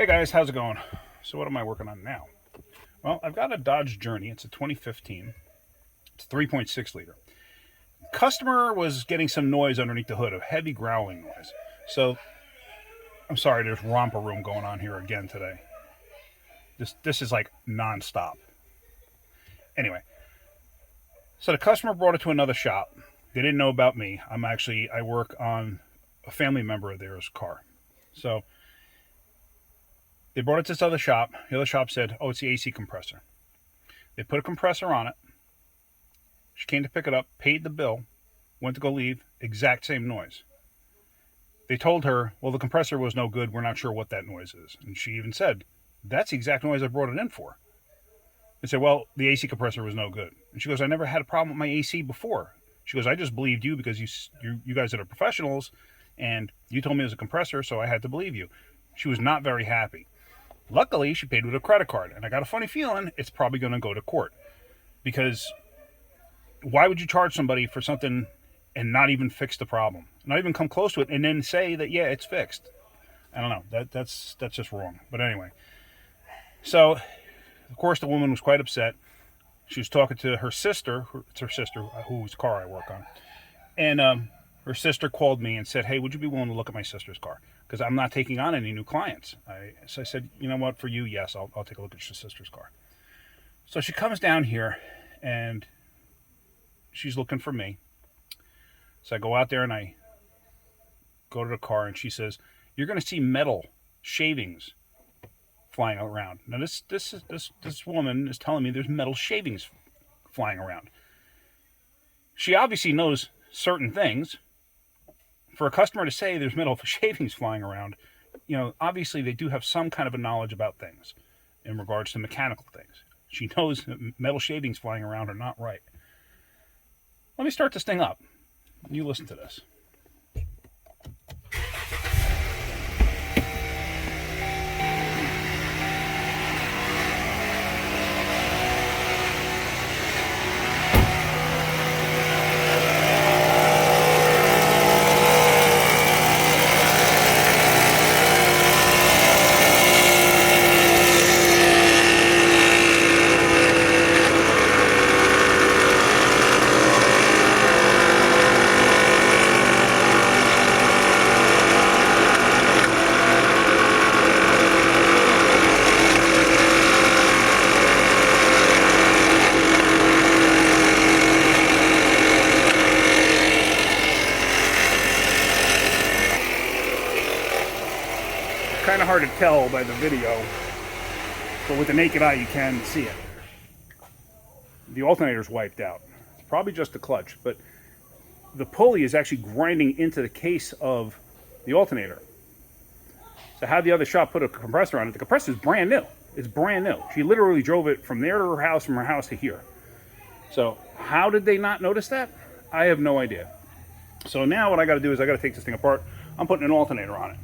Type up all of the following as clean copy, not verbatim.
Hey guys, how's it going? So what am I working on now? Well, I've got a Dodge Journey. It's a 2015. It's a 3.6 liter. Customer was getting some noise underneath the hood, a heavy growling noise. So I'm sorry, there's romper room going on here again today. This is like nonstop. Anyway, so the customer brought it to another shop. They didn't know about me. I work on a family member of theirs' car. So they brought it to this other shop. The other shop said, oh, it's the AC compressor. They put a compressor on it. She came to pick it up, paid the bill, went to go leave, exact same noise. They told her, well, the compressor was no good. We're not sure what that noise is. And she even said, that's the exact noise I brought it in for. They said, well, the AC compressor was no good. And she goes, I never had a problem with my AC before. She goes, I just believed you because you guys are professionals, and you told me it was a compressor, so I had to believe you. She was not very happy. Luckily, she paid with a credit card, and I got a funny feeling it's probably going to go to court. Because why would you charge somebody for something and not even fix the problem? Not even come close to it and then say that, yeah, it's fixed. I don't know. That's just wrong. But anyway. So, of course, the woman was quite upset. She was talking to her sister. It's her sister whose car I work on. And her sister called me and said, hey, would you be willing to look at my sister's car? Because I'm not taking on any new clients. So I said, you know what, for you, yes, I'll take a look at your sister's car. So she comes down here, and she's looking for me. So I go out there, and I go to the car, and she says, you're going to see metal shavings flying around. Now, this woman is telling me there's metal shavings flying around. She obviously knows certain things. For a customer to say there's metal shavings flying around, obviously they do have some kind of a knowledge about things in regards to mechanical things. She knows that metal shavings flying around are not right. Let me start this thing up. You listen to this. Kind of hard to tell by the video, but with the naked eye you can see it. The alternator's wiped out. It's probably just the clutch, but the pulley is actually grinding into the case of the alternator. So how the other shop put a compressor on it, the compressor is brand new. It's brand new. She literally drove it from there to her house, from her house to here. So how did they not notice that? I have no idea. So now what I got to do is I got to take this thing apart. I'm putting an alternator on it.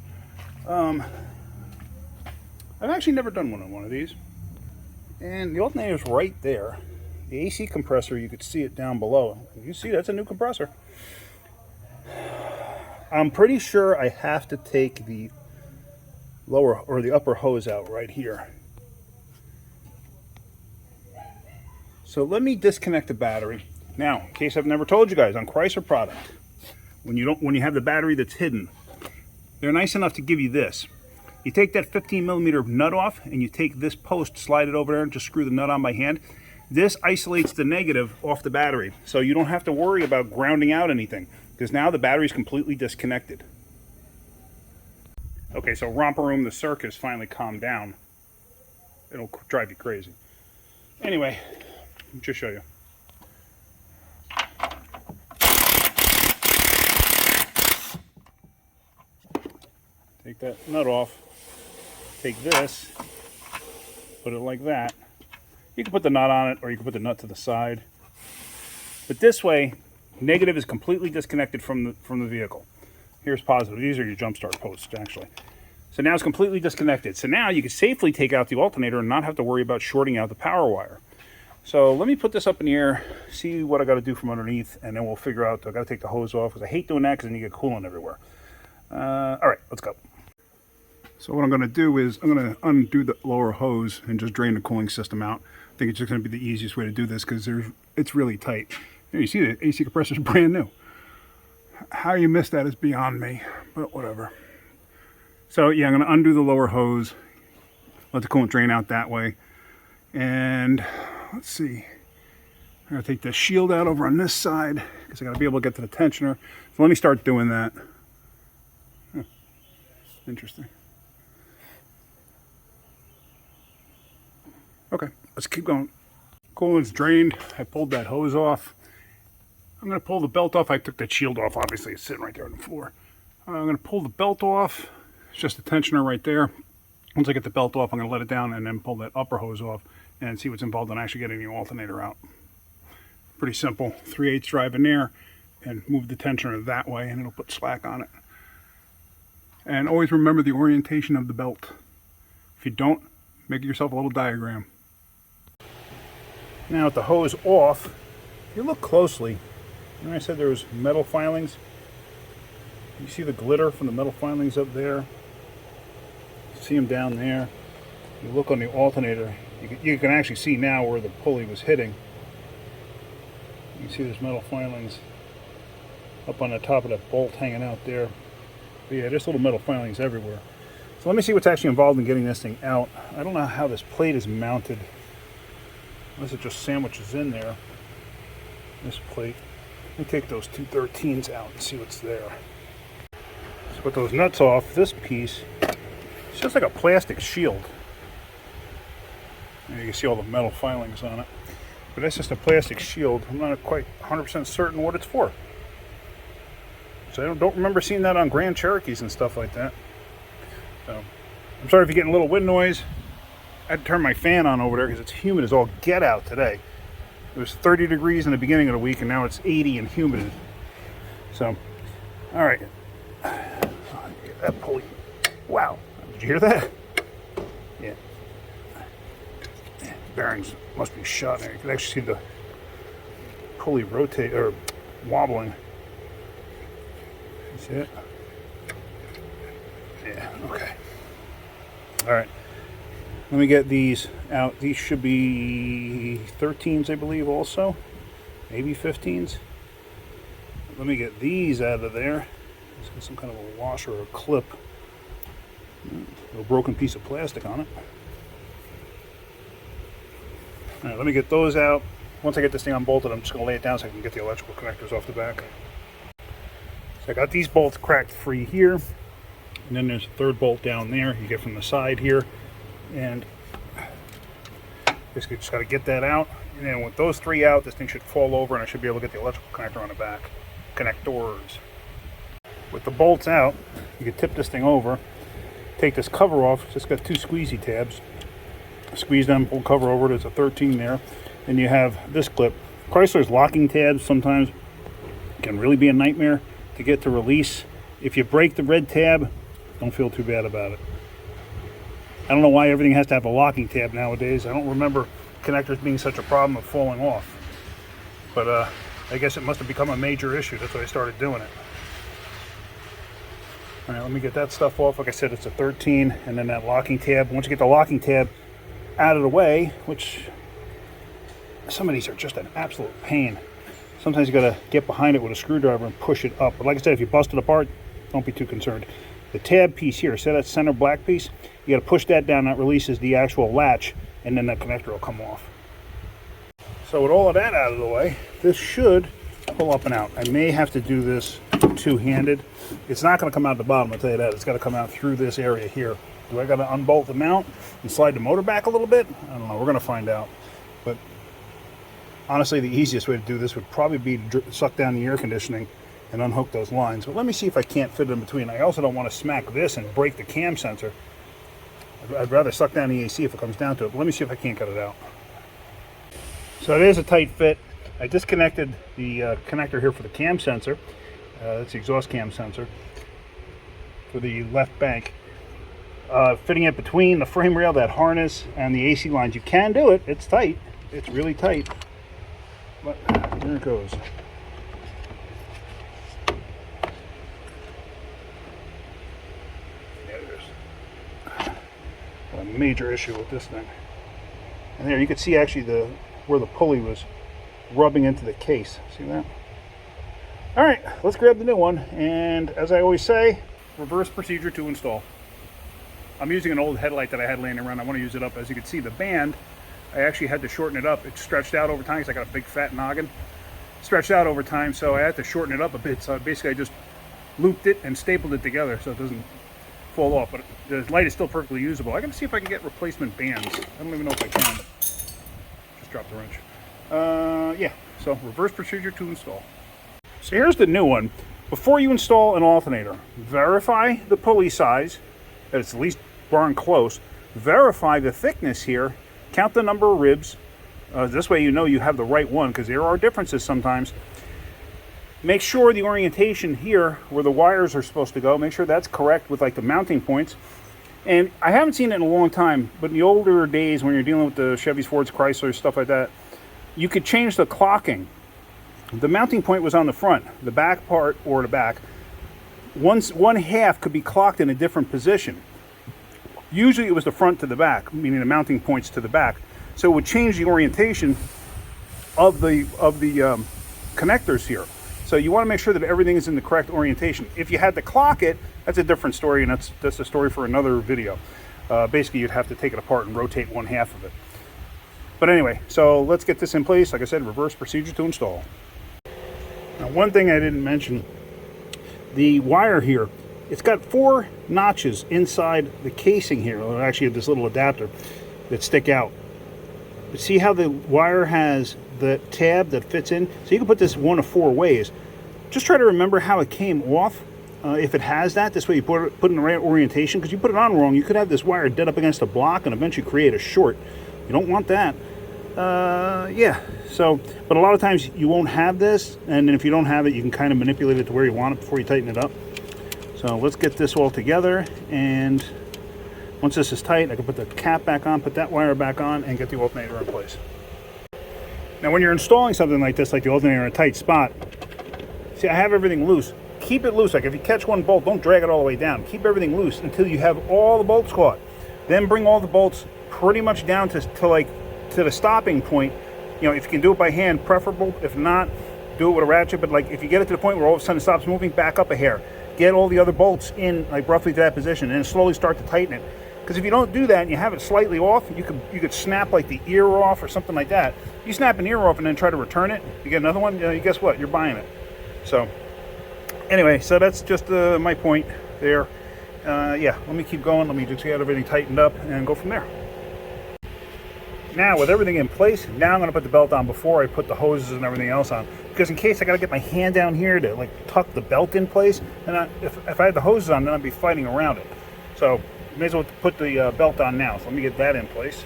I've actually never done one of these. And the alternator's right there. The AC compressor, you could see it down below. You see, that's a new compressor. I'm pretty sure I have to take the lower or the upper hose out right here. So let me disconnect the battery. Now, in case I've never told you guys, on Chrysler product, when you have the battery that's hidden, they're nice enough to give you this. You take that 15 millimeter nut off, and you take this post, slide it over there, and just screw the nut on by hand. This isolates the negative off the battery, so you don't have to worry about grounding out anything, because now the battery's completely disconnected. Okay, so Romper Room, the circus finally calmed down. It'll drive you crazy. Anyway, let me just show you. Take that nut off. Take this, put it like that. You can put the nut on it, or you can put the nut to the side. But this way, negative is completely disconnected from the vehicle. Here's positive. These are your jump start posts, actually. So now it's completely disconnected. So now you can safely take out the alternator and not have to worry about shorting out the power wire. So let me put this up in the air, see what I got to do from underneath, and then we'll figure out. I got to take the hose off because I hate doing that because then you get coolant everywhere. All right, let's go. So what I'm going to do is I'm going to undo the lower hose and just drain the cooling system out. I think it's just going to be the easiest way to do this because it's really tight. You see the AC compressor is brand new. How you missed that is beyond me, but whatever. So yeah, I'm going to undo the lower hose, let the coolant drain out that way. And let's see, I'm going to take the shield out over on this side because I got to be able to get to the tensioner. So let me start doing that. Interesting. Okay, let's keep going. Coolant's drained. I pulled that hose off. I'm going to pull the belt off. I took that shield off. Obviously, it's sitting right there on the floor. I'm going to pull the belt off. It's just a tensioner right there. Once I get the belt off, I'm going to let it down and then pull that upper hose off and see what's involved in actually getting the alternator out. Pretty simple. 3/8 drive in there and move the tensioner that way and it'll put slack on it. And always remember the orientation of the belt. If you don't, make yourself a little diagram. Now with the hose off, if you look closely, remember I said there was metal filings? You see the glitter from the metal filings up there? You see them down there. You look on the alternator, you can actually see now where the pulley was hitting. You can see there's metal filings up on the top of that bolt hanging out there. But yeah, there's little metal filings everywhere. So let me see what's actually involved in getting this thing out. I don't know how this plate is mounted. Unless it just sandwiches in there. This plate. Let me take those 213s out and see what's there. So put those nuts off. This piece, it's just like a plastic shield. And you can see all the metal filings on it. But that's just a plastic shield. I'm not quite 100% certain what it's for. So I don't remember seeing that on Grand Cherokees and stuff like that. So I'm sorry if you're getting a little wind noise. I had to turn my fan on over there because it's humid as all get out today. It was 30 degrees in the beginning of the week and now it's 80 and humid. So, all right. That pulley. Wow. Did you hear that? Yeah. Bearings must be shot there. You can actually see the pulley rotate or wobbling. See it? Yeah, okay. All right. Let me get these out. These should be 13s, I believe, also. Maybe 15s. Let me get these out of there. Let's get some kind of a washer or a clip. A broken piece of plastic on it. All right, let me get those out. Once I get this thing unbolted, I'm just going to lay it down so I can get the electrical connectors off the back. So I got these bolts cracked free here. And then there's a third bolt down there you get from the side here. And basically just got to get that out. And then with those three out, this thing should fall over and I should be able to get the electrical connector on the back. Connectors. With the bolts out, you can tip this thing over. Take this cover off. It's just got two squeezy tabs. Squeeze them, pull cover over. There's a 13 there. And you have this clip. Chrysler's locking tabs sometimes can really be a nightmare to get to release. If you break the red tab, don't feel too bad about it. I don't know why everything has to have a locking tab nowadays. I don't remember connectors being such a problem of falling off. But I guess it must have become a major issue. That's why I started doing it. All right, let me get that stuff off. Like I said, it's a 13, and then that locking tab. Once you get the locking tab out of the way, which some of these are just an absolute pain. Sometimes you got to get behind it with a screwdriver and push it up. But like I said, if you bust it apart, don't be too concerned. The tab piece here, see that center black piece? You got to push that down. That releases the actual latch, and then that connector will come off. So with all of that out of the way, this should pull up and out. I may have to do this two-handed. It's not going to come out the bottom, I'll tell you that. It's got to come out through this area here. Do I got to unbolt the mount and slide the motor back a little bit? I don't know. We're going to find out. But honestly, the easiest way to do this would probably be to suck down the air conditioning and unhook those lines. But let me see if I can't fit it in between. I also don't want to smack this and break the cam sensor. I'd rather suck down the AC if it comes down to it. But let me see if I can't cut it out. So it is a tight fit. I disconnected the connector here for the cam sensor. That's the exhaust cam sensor for the left bank. Fitting it between the frame rail, that harness, and the AC lines. You can do it. It's tight. It's really tight. But there it goes. There it is. a major issue with this thing. And there you can see actually where the pulley was rubbing into the case. See that? All right, let's grab the new one. And as I always say, reverse procedure to install. I'm using an old headlight that I had laying around. I want to use it up. As you can see, the band, I actually had to shorten it up. It stretched out over time because I got a big fat noggin. Stretched out over time, so I had to shorten it up a bit. So basically I just looped it and stapled it together so it doesn't fall off. But the light is still perfectly usable. I gotta see if I can get replacement bands. I don't even know if I can, but just dropped the wrench. Yeah, so reverse procedure to install. So here's the new one. Before you install an alternator, verify the pulley size, that it's at least darn close. Verify the thickness here, count the number of ribs. This way you know you have the right one, because there are differences sometimes. Make sure the orientation here, where the wires are supposed to go, make sure that's correct with like the mounting points. And I haven't seen it in a long time, but in the older days when you're dealing with the Chevys, Fords, Chryslers, stuff like that, you could change the clocking. The mounting point was on the front, the back part or the back. One half could be clocked in a different position. Usually it was the front to the back, meaning the mounting points to the back. So it would change the orientation of the connectors here. So you want to make sure that everything is in the correct orientation. If you had to clock it, that's a different story, and that's a story for another video. Basically, you'd have to take it apart and rotate one half of it. But anyway, so let's get this in place. Like I said, reverse procedure to install. Now, one thing I didn't mention, the wire here, it's got 4 notches inside the casing here. Well, actually, this little adapter that stick out. But see how the wire has the tab that fits in? So you can put this one of 4 ways. Just try to remember how it came off. If it has that, this way you put it in the right orientation. Because you put it on wrong, you could have this wire dead up against a block and eventually create a short. You don't want that. Yeah, so, but a lot of times you won't have this, and then if you don't have it, you can kind of manipulate it to where you want it before you tighten it up. So let's get this all together, and once this is tight, I can put the cap back on, put that wire back on, and get the alternator in place. Now when you're installing something like this, like the alternator in a tight spot, see, I have everything loose. Keep it loose. Like if you catch one bolt, don't drag it all the way down. Keep everything loose until you have all the bolts caught. Then bring all the bolts pretty much down to the stopping point. You know, if you can do it by hand, preferable. If not, do it with a ratchet. But like if you get it to the point where all of a sudden it stops moving, back up a hair. Get all the other bolts in like roughly to that position, and then slowly start to tighten it. Because if you don't do that and you have it slightly off, you could snap like the ear off or something like that. You snap an ear off and then try to return it, you get another one, you guess what? You're buying it. So anyway, so that's just my point there. Yeah, let me keep going. Let me just get everything tightened up and go from there. Now, with everything in place, now I'm going to put the belt on before I put the hoses and everything else on. Because in case I got to get my hand down here to like tuck the belt in place, and if I had the hoses on, then I'd be fighting around it. So may as well put the belt on now. So let me get that in place.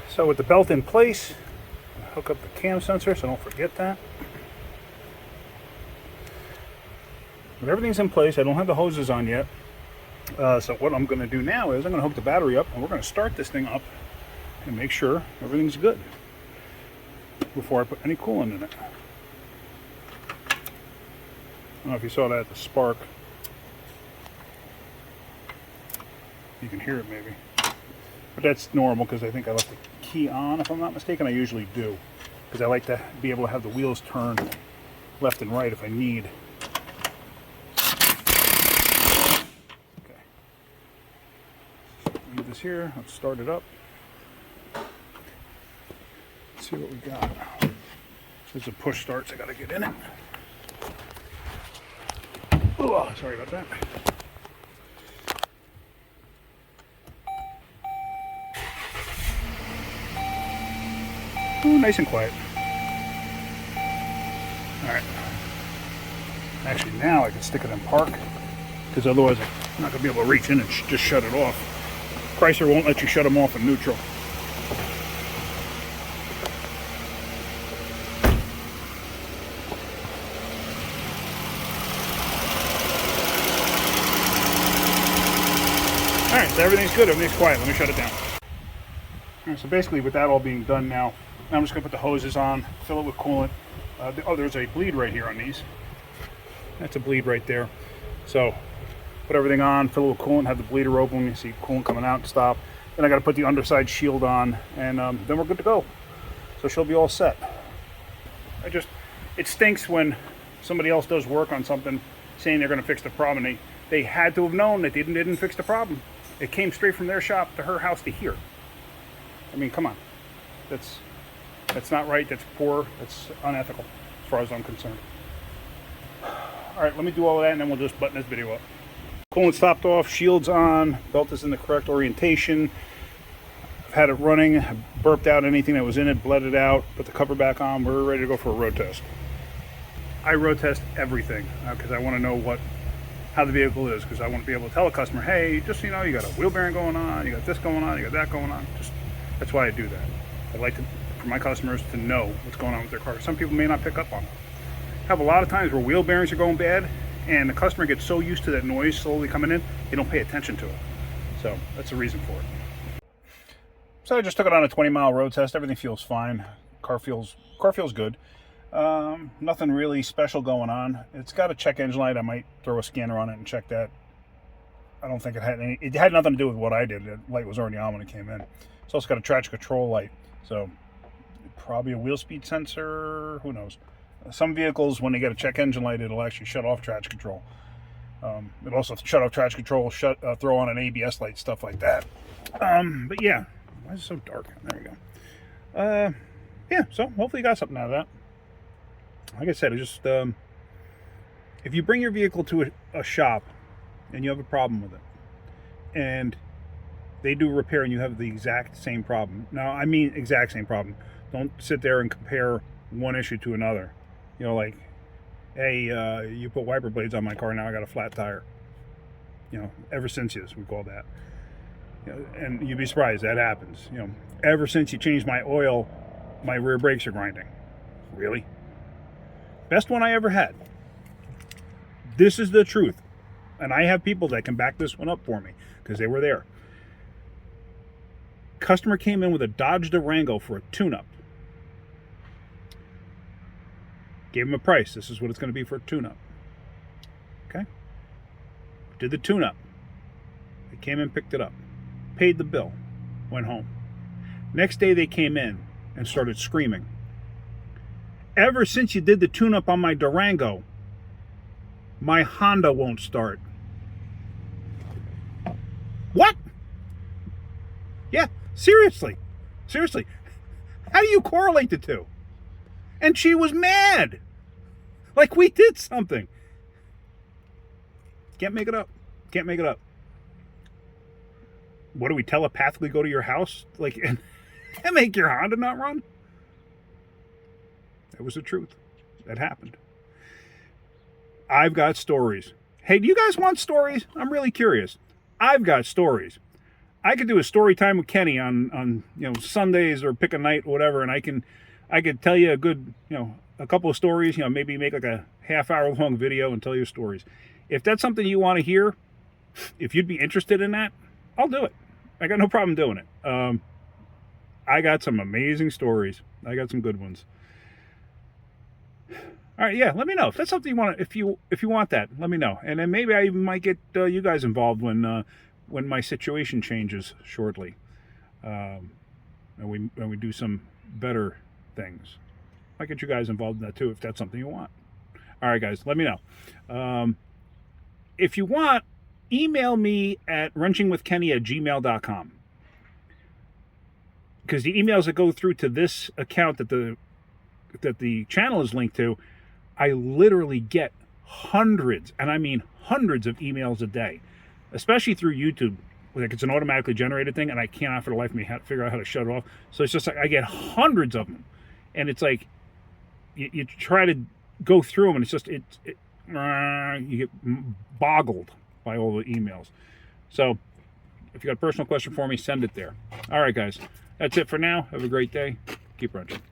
So with the belt in place, hook up the cam sensor so don't forget that. But everything's in place. I don't have the hoses on yet. So what I'm going to do now is I'm going to hook the battery up, and we're going to start this thing up and make sure everything's good before I put any coolant in it. I don't know if you saw that, the spark. You can hear it maybe. But that's normal because I think I left the key on, if I'm not mistaken. I usually do, because I like to be able to have the wheels turn left and right if I need. Okay. Leave this here. Let's start it up. Let's see what we got. There's a push starts. I got to get in it. Oh, sorry about that. Ooh, nice and quiet. Alright. Actually, now I can stick it in park, because otherwise I'm not going to be able to reach in and just shut it off. Chrysler won't let you shut them off in neutral. Alright, so everything's good, everything's quiet. Let me shut it down. Alright, so basically with that all being done now, I'm just going to put the hoses on, fill it with coolant. Oh, there's a bleed right here on these. That's a bleed right there. So put everything on, fill it with coolant, have the bleeder open. You see coolant coming out and stop. Then I got to put the underside shield on, and then we're good to go. So she'll be all set. It stinks when somebody else does work on something saying they're going to fix the problem. And they had to have known that they didn't fix the problem. It came straight from their shop to her house to here. I mean, come on. That's not right. That's poor. That's unethical as far as I'm concerned. All right, let me do all of that, and then we'll just button this video up. Coolant topped off, shield's on, belt is in the correct orientation. I've had it running, I burped out anything that was in it, bled it out, put the cover back on. We're ready to go for a road test. I road test everything because I want to know how the vehicle is, because I want to be able to tell a customer, hey, just so you know, you got a wheel bearing going on, you got this going on, you got that going on. That's why I do that. I like for my customers to know what's going on with their car. Some people may not pick up on it. I have a lot of times where wheel bearings are going bad, and the customer gets so used to that noise slowly coming in, they don't pay attention to it. So that's the reason for it. So I just took it on a 20-mile road test. Everything feels fine. Car feels good. Nothing really special going on. It's got a check engine light. I might throw a scanner on it and check that. I don't think it had nothing to do with what I did. The light was already on when it came in. It's also got a traction control light. So probably a wheel speed sensor, who knows. Some vehicles, when they get a check engine light, it'll actually shut off traction control. It'll also shut off traction control, throw on an ABS light, stuff like that. But yeah, why is it so dark? There you go. Yeah, so hopefully you got something out of that. Like I said, if you bring your vehicle to a shop and you have a problem with it, and they do repair and you have the exact same problem. Now, I mean exact same problem. Don't sit there and compare one issue to another. You know, like, hey, you put wiper blades on my car, now I got a flat tire. You know, ever since yes, we call that. You know, and you'd be surprised, that happens. You know, ever since you changed my oil, my rear brakes are grinding. Really? Best one I ever had. This is the truth. And I have people that can back this one up for me, because they were there. Customer came in with a Dodge Durango for a tune-up. Gave him a price. This is what it's going to be for a tune-up. Okay? Did the tune-up. They came in, picked it up. Paid the bill. Went home. Next day they came in and started screaming. Ever since you did the tune-up on my Durango, my Honda won't start. What? Yeah, seriously. Seriously. How do you correlate the two? And she was mad. Like we did something. Can't make it up. Can't make it up. What do we telepathically go to your house? Like, and make your Honda not run? That was the truth. That happened. I've got stories. Hey, do you guys want stories? I'm really curious. I've got stories. I could do a story time with Kenny on Sundays, or pick a night or whatever, and I could tell you a couple of stories, maybe make like a half-hour long video and tell you stories. If that's something you want to hear, if you'd be interested in that, I'll do it. I got no problem doing it. I got some amazing stories. I got some good ones. All right, yeah, let me know if that's something you want. If you want that, let me know, and then maybe I might get you guys involved when my situation changes shortly, and we do some better things. I'll get you guys involved in that too if that's something you want. All right, guys, let me know. If you want, email me at wrenchingwithkenny@gmail.com, because the emails that go through to this account that the channel is linked to, I literally get hundreds, and I mean hundreds of emails a day, especially through YouTube. Like, it's an automatically generated thing, and I cannot for the life of me figure out how to shut it off. So it's just like I get hundreds of them, and it's like you try to go through them, and it's just you get boggled by all the emails. So if you got a personal question for me, send it there. All right, guys, that's it for now. Have a great day. Keep wrenching.